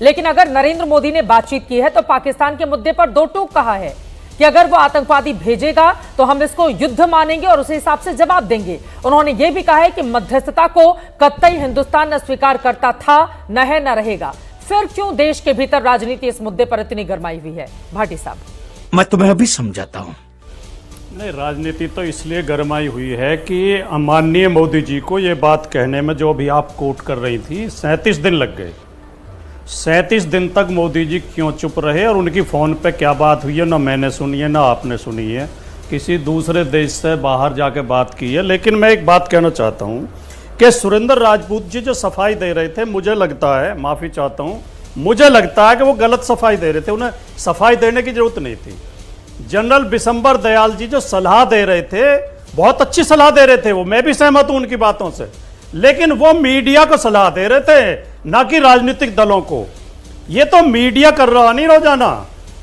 लेकिन अगर नरेंद्र मोदी ने बातचीत की है तो पाकिस्तान के मुद्दे पर दो टूक कहा है कि अगर वो आतंकवादी भेजेगा तो हम इसको युद्ध मानेंगे और उसी हिसाब से जवाब देंगे। उन्होंने ये भी कहा है कि मध्यस्थता को कतई हिंदुस्तान न स्वीकार करता था, न है, न रहेगा। फिर क्यों देश के भीतर राजनीति इस मुद्दे पर इतनी गरमाई हुई है? भाटी साहब, मैं तुम्हें अभी समझाता हूँ। नहीं, राजनीति तो इसलिए गरमाई हुई है कि माननीय मोदी जी को ये बात कहने में, जो अभी आप कोट कर रही थी, 37 दिन लग गए। 37 दिन तक मोदी जी क्यों चुप रहे और उनकी फ़ोन पे क्या बात हुई है ना मैंने सुनी है ना आपने सुनी है, किसी दूसरे देश से बाहर जाके बात की है। लेकिन मैं एक बात कहना चाहता हूँ कि सुरेंद्र राजपूत जी जो सफाई दे रहे थे, मुझे लगता है, माफ़ी चाहता हूँ, मुझे लगता है कि वो गलत सफाई दे रहे थे, उन्हें सफाई देने की जरूरत नहीं थी। जनरल बिशंबर दयाल जी जो सलाह दे रहे थे, बहुत अच्छी सलाह दे रहे थे, वो मैं भी सहमत हूं उनकी बातों से, लेकिन वो मीडिया को सलाह दे रहे थे, ना कि राजनीतिक दलों को। ये तो मीडिया कर रहा नहीं रोजाना।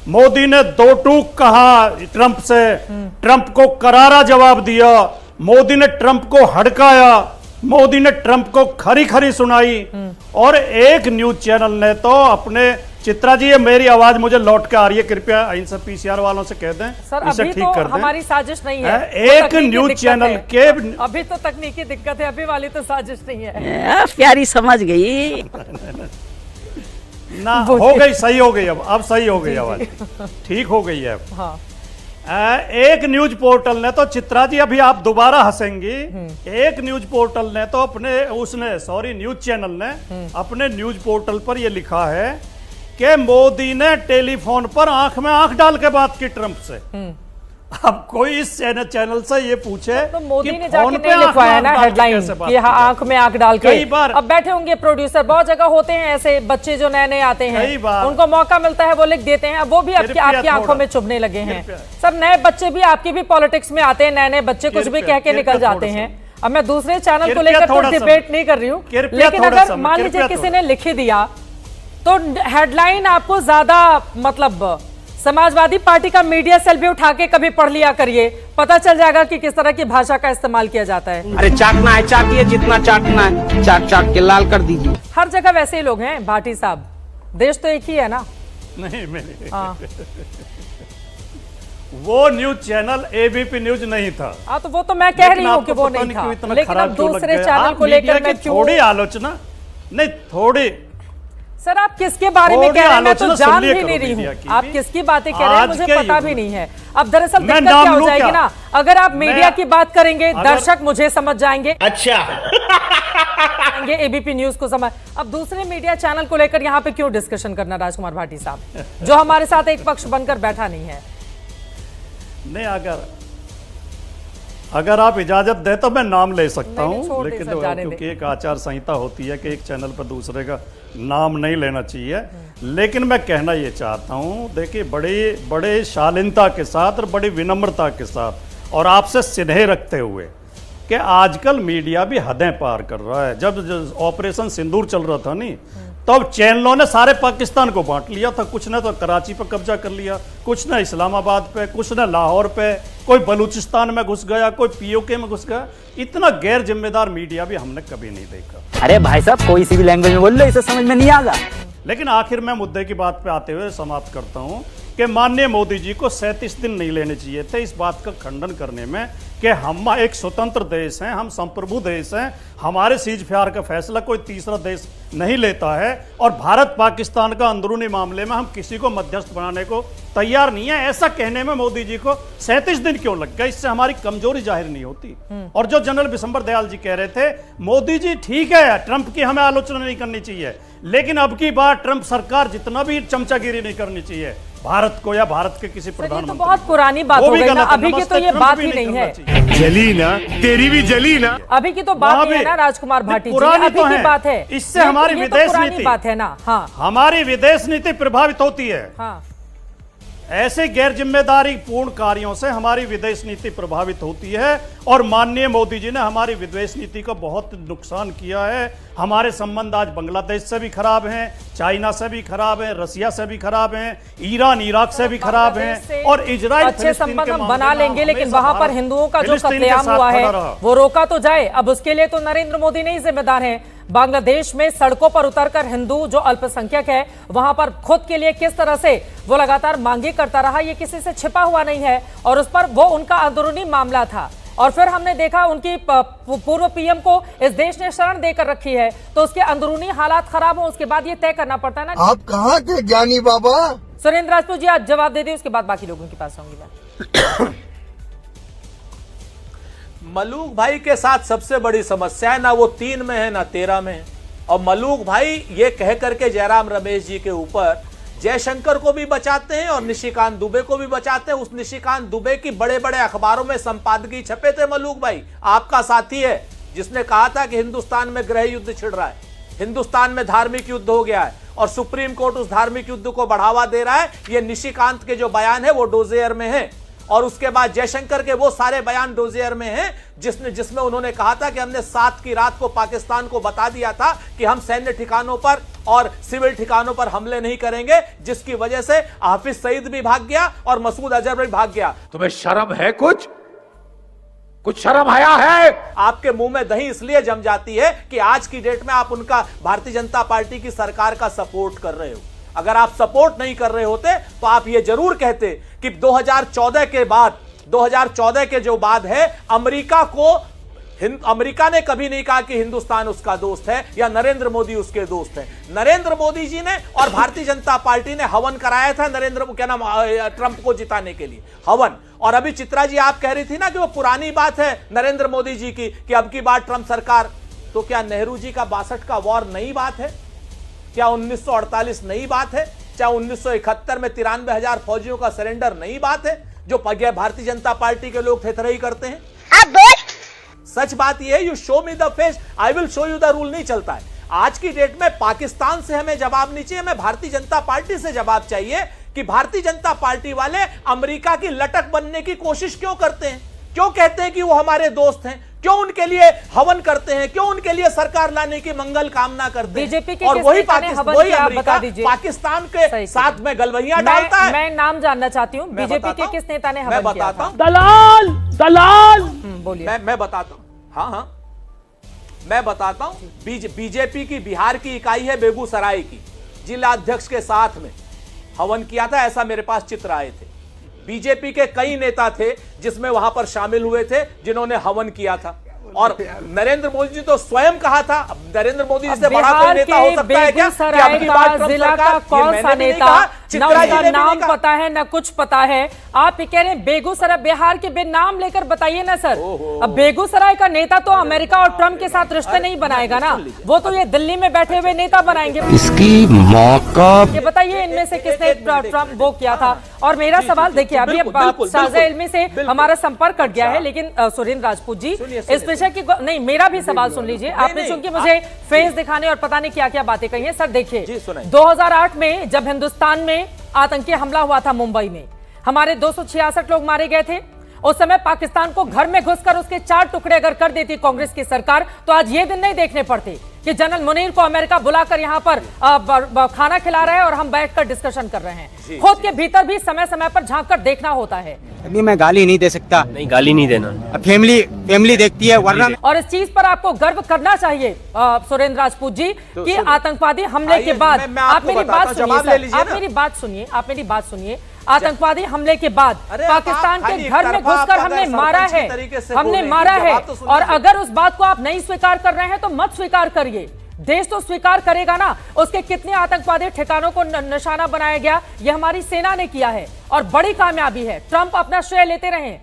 मोदी ने दो टूक कहा ट्रंप से, ट्रंप को करारा जवाब दिया, मोदी ने ट्रंप को हड़काया, मोदी ने ट्रंप को खरी खरी सुनाई। और एक न्यूज चैनल ने तो अपने, चित्रा जी ये मेरी आवाज मुझे लौट के आ रही है, कृपया इनसे पीसीआर वालों से कह दें सर, इसे अभी ठीक तो कर दें। हमारी साजिश नहीं है, एक न्यूज चैनल के, अभी तो तकनीकी दिक्कत है, अभी वाली तो साजिश नहीं है। प्यारी समझ गई ना, हो गई, सही हो गई, अब सही हो गई आवाज, ठीक हो गई है अब। हाँ। एक न्यूज पोर्टल ने तो, चित्रा जी अभी आप दोबारा हंसेंगी, एक न्यूज पोर्टल ने तो अपने न्यूज चैनल ने अपने न्यूज पोर्टल पर यह लिखा है कि मोदी ने टेलीफोन पर आंख में आंख डाल के बात की ट्रंप से। अब कोई इस चैनल से ये पूछे तो मोदी कि ने जाके फोन पे नहीं लिखवाया ना हेडलाइन कि हाँ आंख में आंख डाल के। कई बार अब बैठे होंगे प्रोड्यूसर, बहुत जगह होते हैं ऐसे बच्चे जो नए नए आते हैं, कई बार उनको मौका मिलता है वो लिख देते हैं, अब वो भी आपकी आंखों में चुभने लगे हैं। सब नए बच्चे भी आपकी भी पॉलिटिक्स में आते हैं, नए नए बच्चे कुछ भी कह के निकल जाते हैं। अब मैं दूसरे चैनल को लेकर तो डिबेट नहीं कर रही हूँ, लेकिन अगर मान लीजिए किसी ने लिख दिया तो हेडलाइन आपको ज्यादा, मतलब समाजवादी पार्टी का मीडिया सेल भी उठा के कभी पढ़ लिया करिए, पता चल जाएगा कि किस तरह की भाषा का इस्तेमाल किया जाता है। अरे चाटना है चाटिए, जितना चाटना है चाट चाट के लाल कर दीजिए। हर जगह वैसे ही लोग हैं भाटी साहब, देश तो एक ही है ना। नहीं, मेरे वो न्यूज चैनल एबीपी न्यूज नहीं था। हाँ, तो वो तो मैं कह रही हूँ कि वो नहीं था, लेकिन अब दूसरे चैनल को लेकर मैं क्यों? थोड़ी आलोचना नहीं, थोड़ी। सर आप किसके बारे में कह रहे हैं, मैं तो जान भी नहीं रही हूँ आप किसकी बातें कह रहे हैं, मुझे पता भी नहीं है। अब दरअसल दिक्कत क्या हो जाएगी ना, अगर आप मीडिया की बात करेंगे दर्शक मुझे समझ जाएंगे, अच्छा एबीपी न्यूज को समझ। अब दूसरे मीडिया चैनल को लेकर यहाँ पे क्यों डिस्कशन करना राजकुमार भाटी साहब, जो हमारे साथ एक पक्ष बनकर बैठा नहीं है। नहीं, अगर आप इजाजत दे तो मैं नाम ले सकता हूं, लेकिन क्योंकि एक आचार संहिता होती है कि एक चैनल पर दूसरे का नाम नहीं लेना चाहिए। लेकिन मैं कहना ये चाहता हूं, देखिए बड़े शालीनता के साथ और बड़ी विनम्रता के साथ और आपसे स्नेह रखते हुए कि आजकल मीडिया भी हदें पार कर रहा है। जब ऑपरेशन सिंदूर चल रहा था नहीं, तब तो चैनलों ने सारे पाकिस्तान को बांट लिया था। कुछ ने तो कराची पर कब्जा कर लिया, कुछ ने इस्लामाबाद पे, कुछ ने लाहौर पे, कोई बलूचिस्तान में घुस गया, कोई पीओके में घुस गया। इतना गैर जिम्मेदार मीडिया भी हमने कभी नहीं देखा। अरे भाई साहब, कोई सी भी लैंग्वेज में बोल लो, इसे समझ में नहीं आएगा। लेकिन आखिर मैं मुद्दे की बात पे आते हुए समाप्त करता हूं कि माननीय मोदी जी को 37 दिन नहीं लेने चाहिए थे इस बात का खंडन करने में कि हम एक स्वतंत्र देश हैं, हम संप्रभु देश हैं, हमारे सीज फायर का फैसला कोई तीसरा देश नहीं लेता है और भारत पाकिस्तान का अंदरूनी मामले में हम किसी को मध्यस्थ बनाने को तैयार नहीं है। ऐसा कहने में मोदी जी को 37 दिन क्यों लग गए? इससे हमारी कमजोरी जाहिर नहीं होती। और जो जनरल बिशंबर दयाल जी कह रहे थे, मोदी जी ठीक है, ट्रंप की हमें आलोचना नहीं करनी चाहिए, लेकिन अब की बार ट्रंप सरकार जितना भी चमचागिरी नहीं करनी चाहिए भारत को या भारत के किसी प्रधानमंत्री। तो बहुत पुरानी बात हो गई ना, अभी की तो ये बात ही नहीं है। जली ना, तेरी भी जली ना। अभी की तो बात है ना राजकुमार भाटी जी, अभी की बात है। इससे हमारी विदेश नीति बात है ना। हाँ, हमारी विदेश नीति प्रभावित होती है। हाँ, ऐसे गैर जिम्मेदारी पूर्ण कार्यों से हमारी विदेश नीति प्रभावित होती है और माननीय मोदी जी ने हमारी विदेश नीति को बहुत नुकसान किया है। हमारे संबंध आज बांग्लादेश से भी खराब हैं, चाइना से भी खराब हैं, रसिया से भी खराब हैं, ईरान इराक से भी खराब हैं और इजराइल। अच्छे संबंध हम बना लेंगे, लेकिन वहां पर हिंदुओं का जो कत्लेआम हुआ है वो रोका तो जाए। अब उसके लिए तो नरेंद्र मोदी नहीं जिम्मेदार हैं, बांग्लादेश में सड़कों पर उतरकर हिंदू जो अल्पसंख्यक है वहां पर खुद के लिए किस तरह से वो लगातार मांगे करता रहा, ये किसी से छिपा हुआ नहीं है और उस पर वो उनका अंदरूनी मामला था। और फिर हमने देखा उनकी पूर्व पीएम को इस देश ने शरण देकर रखी है, तो उसके अंदरूनी हालात खराब हो उसके बाद ये तय करना पड़ता है ना। आप कहाँ के ज्ञानी बाबा? सुरेंद्र राजपूत जी, आप जवाब दे दिए, उसके बाद बाकी लोगों के पास आऊंगी मैं। मलूक भाई के साथ सबसे बड़ी समस्या है ना वो 3 में है ना 13 में है। और मलूक भाई ये कह करके जयराम रमेश जी के ऊपर जयशंकर को भी बचाते हैं और निशिकांत दुबे को भी बचाते हैं। उस निशिकांत दुबे की बड़े बड़े अखबारों में संपादकीय छपे थे मलूक भाई, आपका साथी है, जिसने कहा था कि हिंदुस्तान में गृह युद्ध छिड़ रहा है, हिंदुस्तान में धार्मिक युद्ध हो गया है और सुप्रीम कोर्ट उस धार्मिक युद्ध को बढ़ावा दे रहा है। ये निशिकांत के जो बयान है वो डोजियर में है और उसके बाद जयशंकर के वो सारे बयान डोजियर में हैं जिसमें उन्होंने कहा था कि हमने 7 की रात को पाकिस्तान को बता दिया था कि हम सैन्य ठिकानों पर और सिविल ठिकानों पर हमले नहीं करेंगे, जिसकी वजह से हाफिज सईद भी भाग गया और मसूद अजहर भी भाग गया। तुम्हें शर्म है? कुछ शर्म आया है? आपके मुंह में दही इसलिए जम जाती है कि आज की डेट में आप उनका भारतीय जनता पार्टी की सरकार का सपोर्ट कर रहे हो। अगर आप सपोर्ट नहीं कर रहे होते तो आप ये जरूर कहते कि 2014 के बाद 2014 के जो बाद है अमेरिका ने कभी नहीं कहा कि हिंदुस्तान उसका दोस्त है या नरेंद्र मोदी उसके दोस्त हैं। नरेंद्र मोदी जी ने और भारतीय जनता पार्टी ने हवन कराया था ट्रंप को जिताने के लिए हवन। और अभी चित्रा जी आप कह रही थी ना कि वो पुरानी बात है नरेंद्र मोदी जी की कि अब की बार ट्रंप सरकार, तो क्या नेहरू जी का 62 का वॉर नई बात है? क्या 1948 नई बात है? क्या 1971 में 93,000 फौजियों का सरेंडर नई बात है जो भारतीय जनता पार्टी के लोग थेथरई करते हैं? सच बात यह है, you show me the face I will show you the rule नहीं चलता है। आज की डेट में पाकिस्तान से हमें जवाब नहीं चाहिए, हमें भारतीय जनता पार्टी से जवाब चाहिए कि भारतीय जनता पार्टी वाले अमेरिका की लटक बनने की कोशिश क्यों करते हैं, क्यों कहते हैं कि वो हमारे दोस्त हैं, क्यों उनके लिए हवन करते हैं, क्यों उनके लिए सरकार लाने की मंगल कामना करते हैं। बीजेपी के और वही अमेरिका पाकिस्तान के साथ में गलवैया डालता है। मैं नाम जानना चाहती हूँ, बीजेपी के किस नेता ने हवन किया था? दलाल बोलिए। मैं बताता हूं, हाँ मैं बताता हूं। बीजेपी की बिहार की इकाई है बेगूसराय की, जिला अध्यक्ष के साथ में हवन किया था, ऐसा मेरे पास चित्र आए थे। बीजेपी के कई नेता थे जिसमें वहां पर शामिल हुए थे जिन्होंने हवन किया था और नरेंद्र मोदी जी तो स्वयं कहा था। नरेंद्र मोदी जी से बड़ा कोई नेता हो सकता है क्या? जिला का कौन सा नेता, ना उसका नाम पता है ना कुछ पता है। आप कह रहे हैं बेगूसराय, बिहार के नाम लेकर बताइए ना सर। अब बेगूसराय का नेता तो अमेरिका और ट्रंप के साथ रिश्ते नहीं बनाएगा ना, वो तो ये दिल्ली में बैठे हुए नेता बनाएंगे। इसकी मौका ये बताइए इनमें से किसने ट्रंप वो किया था? और मेरा सवाल देखिए, अभी साझा इल्मी से हमारा संपर्क कट गया है, लेकिन सुरेंद्र राजपूत जी इस विषय की नहीं, मेरा भी सवाल सुन लीजिए। आपने चूंकि मुझे फेस दिखाने और पता नहीं क्या क्या बातें कही हैं। सर देखिए, 2008 में जब हिंदुस्तान में आतंकी हमला हुआ था मुंबई में, हमारे 266 लोग मारे गए थे। उस समय पाकिस्तान को घर में घुसकर उसके 4 टुकड़े अगर कर देती कांग्रेस की सरकार, तो आज ये दिन नहीं देखने पड़ते कि जनरल मुनीर को अमेरिका बुलाकर यहां पर खाना खिला रहा है और हम बैठकर डिस्कशन कर रहे हैं। खुद के भीतर भी समय समय पर झांक कर देखना होता है। अभी मैं गाली नहीं दे सकता। नहीं, गाली नहीं देना। फैमिली देखती है, वरना और इस चीज पर आपको गर्व करना चाहिए सुरेंद्र राजपूत जी कि आतंकवादी हमले के बाद, आप मेरी बात सुनिए, आप मेरी बात सुनिए। आतंकवादी हमले के बाद पाकिस्तान के घर में घुसकर हमने मारा है, और अगर उस बात को आप नहीं स्वीकार कर रहे हैं तो मत स्वीकार करिए। देश तो स्वीकार करेगा ना, उसके कितने आतंकवादी ठिकानों को निशाना बनाया गया, यह हमारी सेना ने किया है और बड़ी कामयाबी है। ट्रंप अपना श्रेय लेते रहे,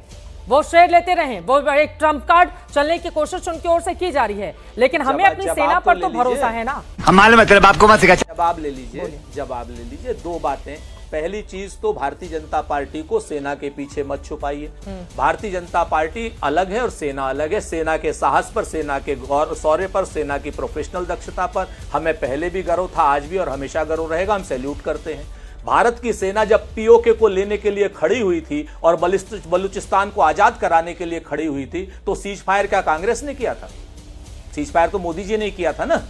वो एक ट्रंप कार्ड चलने की कोशिश उनकी ओर से की जा रही है, लेकिन हमें अपनी सेना पर तो भरोसा है ना। हमारे मतलब आपको मत सिखा। जवाब ले लीजिए। 2 बातें। पहली चीज तो भारतीय जनता पार्टी को सेना के पीछे मत छुपाइए। भारतीय जनता पार्टी अलग है और सेना अलग है। सेना के साहस पर, सेना के शौर्य पर, सेना की प्रोफेशनल दक्षता पर हमें पहले भी गर्व था, आज भी और हमेशा गर्व रहेगा। हम सैल्यूट करते हैं। भारत की सेना जब पीओके को लेने के लिए खड़ी हुई थी और बलूचिस्तान को आजाद कराने के लिए खड़ी हुई थी, तो सीज फायर क्या कांग्रेस ने किया था? सीज फायर तो मोदी जी ने किया था ना,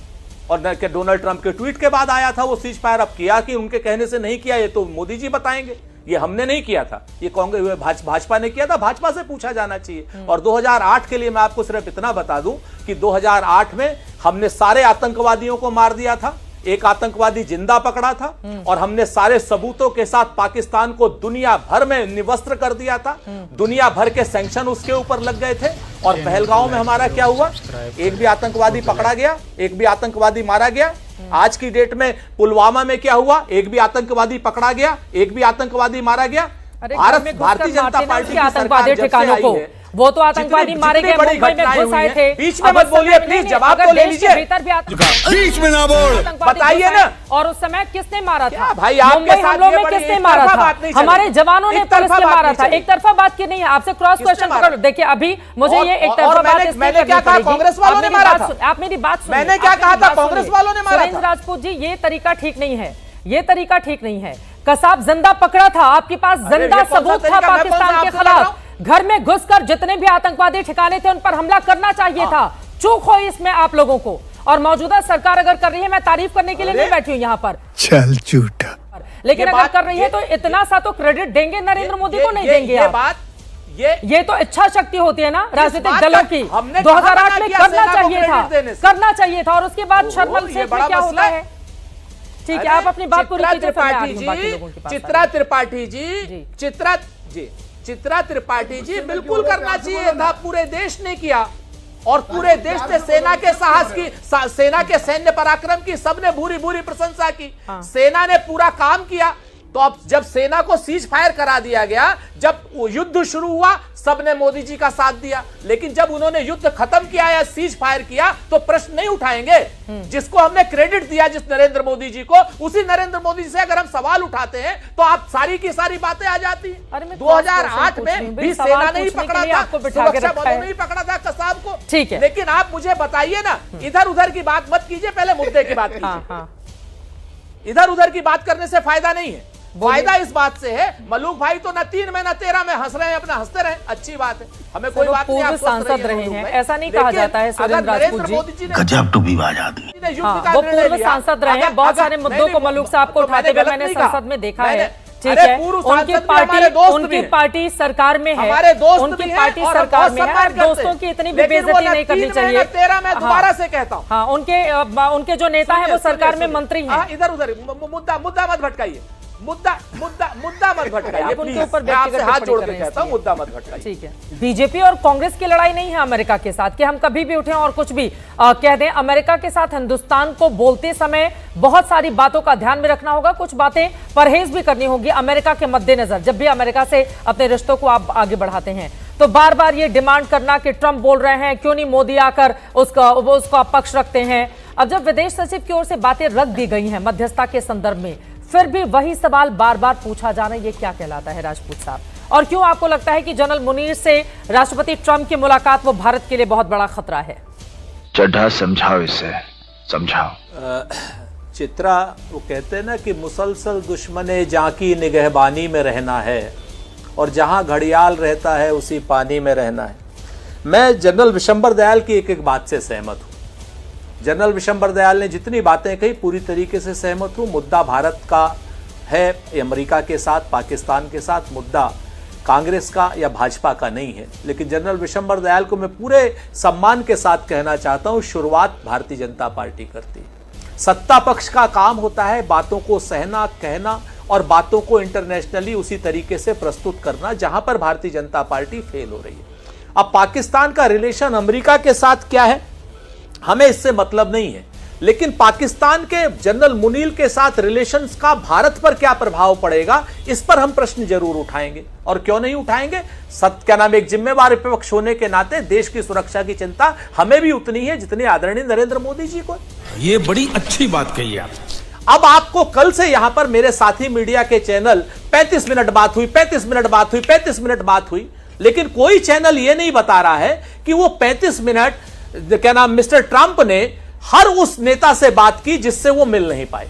और डोनाल्ड ट्रंप के ट्वीट के बाद आया था वो सीज फायर। अब किया कि उनके कहने से नहीं किया, ये तो मोदी जी बताएंगे। ये हमने नहीं किया था, ये कांग्रेस भाजपा ने किया था, भाजपा से पूछा जाना चाहिए। और 2008 के लिए मैं आपको सिर्फ इतना बता दूं कि 2008 में हमने सारे आतंकवादियों को मार दिया था, एक आतंकवादी जिंदा पकड़ा था, और हमने सारे सबूतों के साथ पाकिस्तान को दुनिया भर में निवस्त्र कर दिया था, दुनिया भर के सैंक्शन उसके ऊपर लग गए थे। और पहलगांव में हमारा क्या हुआ, एक भी आतंकवादी पकड़ा गया, एक भी आतंकवादी मारा गया। आज की डेट में पुलवामा में क्या हुआ, एक भी आतंकवादी पकड़ा गया, एक भी आतंकवादी मारा गया। भारतीय जनता पार्टी की आतंकवादी ठिकानों को, वो तो आतंकवादी मारे गए, मुंबई में घुस आए थे। बीच में मत बोलिए प्लीज, जवाब तो ले लीजिए। बीच में ना बोल, बताइए ना। और उस समय किसने मारा था भाई, आपके हमलों में किसने मारा था? हमारे जवानों ने, पुलिस ने मारा था। एक तरफा बात की नहीं है, आपसे क्रॉस क्वेश्चन पकड़। देखिए अभी मुझे ये एक तरफा बात, मैंने क्या कहा, कांग्रेस वालों ने मारा था? आप मेरी बात सुनिए। मैंने क्या कहा था, कांग्रेस वालों ने मारा था? सुरेंद्र राजपूत जी, ये तरीका ठीक नहीं है, ये तरीका ठीक नहीं है। कसाब जिंदा पकड़ा था, आपके पास जिंदा सबूत था पाकिस्तान के खिलाफ। घर में घुसकर जितने भी आतंकवादी ठिकाने थे उन पर हमला करना चाहिए था। चूक हो इसमें आप लोगों को, और मौजूदा सरकार अगर कर रही है, मैं तारीफ करने के लिए नहीं बैठी हूं यहां पर, चल झूठा, लेकिन अगर कर रही है तो इतना सा तो क्रेडिट देंगे नरेंद्र मोदी को, नहीं देंगे आप? ये तो इच्छा शक्ति होती है ना राजनीतिक दलों की। 2008 में करना चाहिए था, करना चाहिए था। और उसके बाद शर्मल शेख में क्या होता है? ठीक है, आप अपनी बात पूरी कीजिए। चित्रा त्रिपाठी जी, बिल्कुल करना चाहिए था, पूरे देश ने किया। और पूरे देश ने सेना के साहस की, सेना के सैन्य पराक्रम की सबने भूरी भूरी प्रशंसा की। सेना ने पूरा काम किया। तो अब जब सेना को सीज फायर करा दिया गया, जब युद्ध शुरू हुआ, सबने मोदी जी का साथ दिया। लेकिन जब उन्होंने युद्ध खत्म किया या सीज फायर किया तो प्रश्न नहीं उठाएंगे। जिसको हमने क्रेडिट दिया, जिस नरेंद्र मोदी जी को, उसी नरेंद्र मोदी जी से अगर हम सवाल उठाते हैं तो आप सारी की सारी बातें आ जाती हैं। 2008 में भी सेना ने ही पकड़ा था, सुरक्षा बलों ने ही पकड़ा था कसाब को। ठीक है, लेकिन आप मुझे बताइए ना, इधर उधर की बात मत कीजिए, पहले मुद्दे की बात कीजिए। इधर उधर की बात करने से फायदा नहीं है। फायदा इस बात से है, मलूक भाई तो न 3 में न 13 में हंस रहे हैं, अपना हंसते रहे, अच्छी बात है, हमें कोई बात नहीं। आप सांसद रहे हैं, ऐसा नहीं कहा जाता है सुरेंद्र राजपूत जी। गजब टूबीबाज आदमी। वो पूर्व सांसद रहे हैं, बहुत सारे मुद्दों को मलूक साहब को उठाते हुए मैंने संसद में देखा है। ठीक है, उनकी पार्टी सरकार में है, उनकी पार्टी सरकार में है। दोस्तों की इतनी भी बेइज्जती नहीं करनी चाहिए। 13 में दोबारा से कहता हूँ, हाँ, उनके जो नेता है वो सरकार में मंत्री हैं। इधर उधर मुद्दा मत भटकाइए, मुद्दा मत भटकाइए प्लीज, मैं आपसे हाथ जोड़ के कहता हूं, मुद्दा मत भटकाइए। ठीक है, बीजेपी और कांग्रेस की लड़ाई नहीं है अमेरिका के साथ कि हम कभी भी उठें और कुछ भी कह दें। अमेरिका के साथ हिंदुस्तान को बोलते समय बहुत सारी बातों का ध्यान में रखना होगा, कुछ बातें परहेज भी करनी होगी अमेरिका के मद्देनजर। जब भी अमेरिका से अपने रिश्तों को आप आगे बढ़ाते हैं तो बार बार ये डिमांड करना कि ट्रंप बोल रहे हैं, क्यों नहीं मोदी आकर उसका पक्ष रखते हैं। अब जब विदेश सचिव की ओर से बातें रख दी गई हैं मध्यस्थता के संदर्भ में, फिर भी वही सवाल बार बार पूछा जाना, ये क्या कहलाता है राजपूत साहब? और क्यों आपको लगता है कि जनरल मुनीर से राष्ट्रपति ट्रंप की मुलाकात वो भारत के लिए बहुत बड़ा खतरा है? चड्ढा समझाओ, इसे समझाओ। चित्रा, वो कहते हैं ना कि मुसलसल दुश्मने जाकी निगहबानी में रहना है, और जहां घड़ियाल रहता है उसी पानी में रहना है। मैं जनरल विशंबर दयाल की एक एक बात से सहमत हूं। जनरल विशंबर दयाल ने जितनी बातें कही पूरी तरीके से सहमत हूं। मुद्दा भारत का है, अमेरिका के साथ, पाकिस्तान के साथ, मुद्दा कांग्रेस का या भाजपा का नहीं है। लेकिन जनरल विशंबर दयाल को मैं पूरे सम्मान के साथ कहना चाहता हूं, शुरुआत भारतीय जनता पार्टी करती है। सत्ता पक्ष का काम होता है बातों को सहना, कहना और बातों को इंटरनेशनली उसी तरीके से प्रस्तुत करना जहां पर भारतीय जनता पार्टी फेल हो रही है। अब पाकिस्तान का रिलेशन अमेरिका के साथ क्या है, हमें इससे मतलब नहीं है, लेकिन पाकिस्तान के जनरल मुनीर के साथ रिलेशंस का भारत पर क्या प्रभाव पड़ेगा, इस पर हम प्रश्न जरूर उठाएंगे। और क्यों नहीं उठाएंगे, क्या नाम, एक जिम्मेवार विपक्ष होने के नाते देश की सुरक्षा की चिंता हमें भी उतनी है जितनी आदरणीय नरेंद्र मोदी जी को। ये बड़ी अच्छी बात कही आप। अब आपको कल से यहां पर मेरे साथी मीडिया के चैनल 35 मिनट बात हुई, 35 मिनट बात हुई, 35 मिनट बात हुई, लेकिन कोई चैनल यह नहीं बता रहा है कि वो 35 मिनट क्या नाम मिस्टर ट्रंप ने हर उस नेता से बात की जिससे वो मिल नहीं पाए,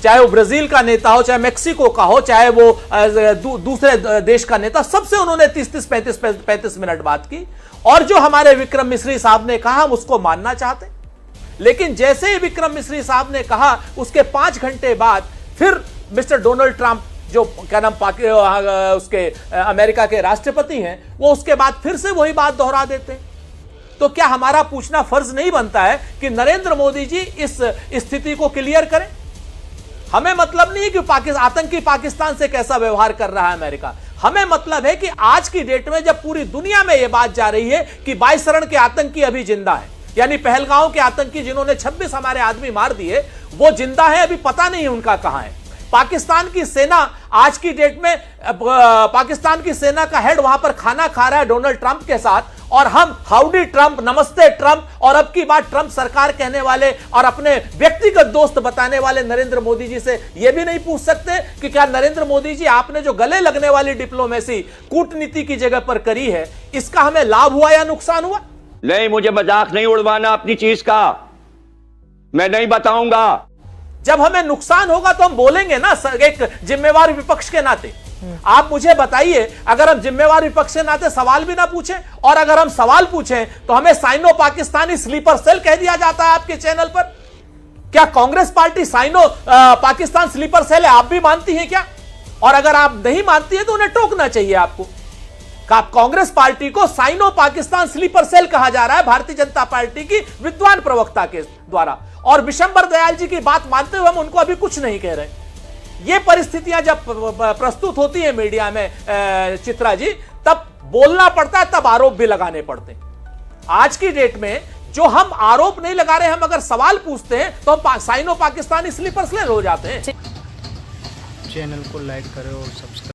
चाहे वो ब्राजील का नेता हो, चाहे मेक्सिको का हो, चाहे वो दूसरे देश का नेता, सबसे उन्होंने 30-30, 35 मिनट बात की। और जो हमारे विक्रम मिश्री साहब ने कहा हम उसको मानना चाहते, लेकिन जैसे ही विक्रम मिश्री साहब ने कहा उसके 5 घंटे बाद फिर मिस्टर डोनाल्ड ट्रंप जो क्या नाम उसके अमेरिका के राष्ट्रपति हैं, वो उसके बाद फिर से वही बात दोहरा देते हैं। तो क्या हमारा पूछना फर्ज नहीं बनता है कि नरेंद्र मोदी जी इस स्थिति को क्लियर करें? हमें मतलब नहीं है कि आतंकी पाकिस्तान से कैसा व्यवहार कर रहा है अमेरिका। हमें मतलब है कि आज की डेट में जब पूरी दुनिया में यह बात जा रही है कि बाईसरण के आतंकी अभी जिंदा है, यानी पहलगांव के आतंकी जिन्होंने 26 हमारे आदमी मार दिए, वो जिंदा है, अभी पता नहीं उनका कहां है। पाकिस्तान की सेना आज की डेट में पाकिस्तान की सेना का हेड वहां पर खाना खा रहा है डोनाल्ड ट्रंप के साथ, और हम हाउडी ट्रंप, नमस्ते ट्रंप, और अब की बात ट्रंप सरकार कहने वाले और अपने व्यक्तिगत दोस्त बताने वाले नरेंद्र मोदी जी से यह भी नहीं पूछ सकते कि क्या नरेंद्र मोदी जी आपने जो गले लगने वाली डिप्लोमेसी कूटनीति की जगह पर करी है, इसका हमें लाभ हुआ या नुकसान हुआ? नहीं, मुझे मजाक नहीं उड़वाना अपनी चीज का, मैं नहीं बताऊंगा। जब हमें नुकसान होगा तो हम बोलेंगे ना, एक जिम्मेवार विपक्ष के नाते। आप मुझे बताइए, अगर हम जिम्मेवार विपक्ष के नाते सवाल भी ना पूछें, और अगर हम सवाल पूछें तो हमें साइनो पाकिस्तानी स्लीपर सेल कह दिया जाता है आपके चैनल पर। क्या Congress party Sino Pakistan sleeper cell है, आप भी मानती हैं क्या? और अगर आप नहीं मानती है तो उन्हें टोकना चाहिए आपको। कांग्रेस पार्टी को साइनो पाकिस्तान स्लीपर सेल कहा जा रहा है भारतीय जनता पार्टी की विद्वान प्रवक्ता के द्वारा, और विशंबर दयाल जी की बात मानते हुए हम उनको अभी कुछ नहीं कह रहे। ये परिस्थितियां जब प्रस्तुत होती है मीडिया में चित्रा जी, तब बोलना पड़ता है, तब आरोप भी लगाने पड़ते हैं। आज की डेट में जो हम आरोप नहीं लगा रहे, हम अगर सवाल पूछते हैं तो हम साइनो पाकिस्तानी स्लीपर सेल हो जाते हैं। चैनल को लाइक करें और सब्सक्राइब